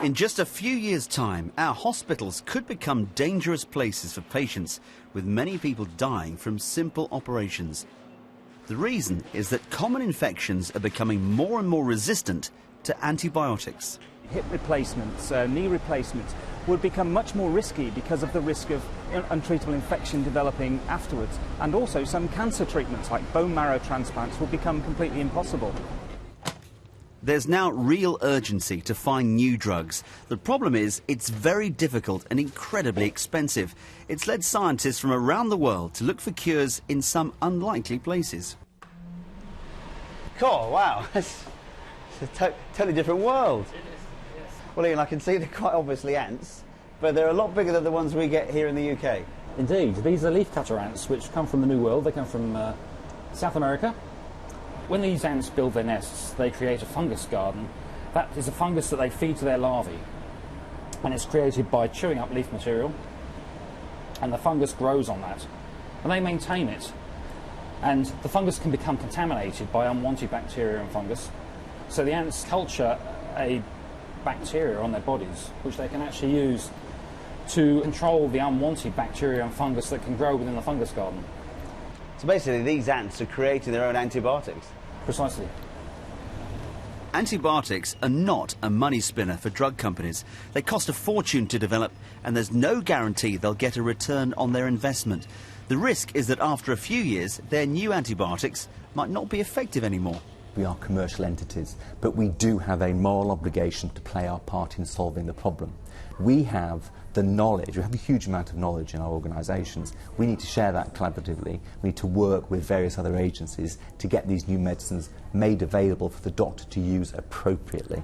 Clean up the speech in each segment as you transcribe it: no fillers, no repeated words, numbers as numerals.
In just a few years' time, our hospitals could become dangerous places for patients, with many people dying from simple operations. The reason is that common infections are becoming more and more resistant to antibiotics. Hip replacements, knee replacements would become much more risky because of the risk of untreatable infection developing afterwards. And also some cancer treatments like bone marrow transplants will become completely impossible. There's now real urgency to find new drugs. The problem is it's very difficult and incredibly expensive. It's led scientists from around the world to look for cures in some unlikely places. Cool, wow. It's a totally different world. Well, Ian, I can see they're quite obviously ants, but they're a lot bigger than the ones we get here in the UK. Indeed, these are leafcutter ants, which come from the New World. They come from South America. When these ants build their nests, they create a fungus garden. That is a fungus that they feed to their larvae, and it's created by chewing up leaf material, and the fungus grows on that, and they maintain it. And the fungus can become contaminated by unwanted bacteria and fungus, so the ants culture a bacteria on their bodies, which they can actually use to control the unwanted bacteria and fungus that can grow within the fungus garden. So basically these ants are creating their own antibiotics? Precisely. Antibiotics are not a money spinner for drug companies. They cost a fortune to develop, and there's no guarantee they'll get a return on their investment. The risk is that after a few years, their new antibiotics might not be effective anymore. We are commercial entities, but we do have a moral obligation to play our part in solving the problem. We have the knowledge, we have a huge amount of knowledge in our organisations. We need to share that collaboratively. We need to work with various other agencies to get these new medicines made available for the doctor to use appropriately.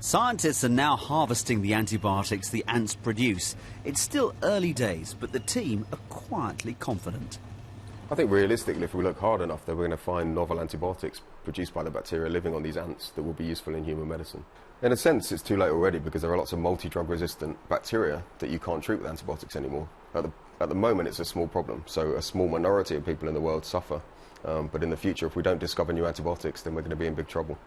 Scientists are now harvesting the antibiotics the ants produce. It's still early days, but the team are quietly confident. I think realistically, if we look hard enough, then we're going to find novel antibiotics produced by the bacteria living on these ants that will be useful in human medicine. In a sense, it's too late already because there are lots of multi-drug resistant bacteria that you can't treat with antibiotics anymore. At the moment, it's a small problem, so a small minority of people in the world suffer. But in the future, if we don't discover new antibiotics, then we're going to be in big trouble.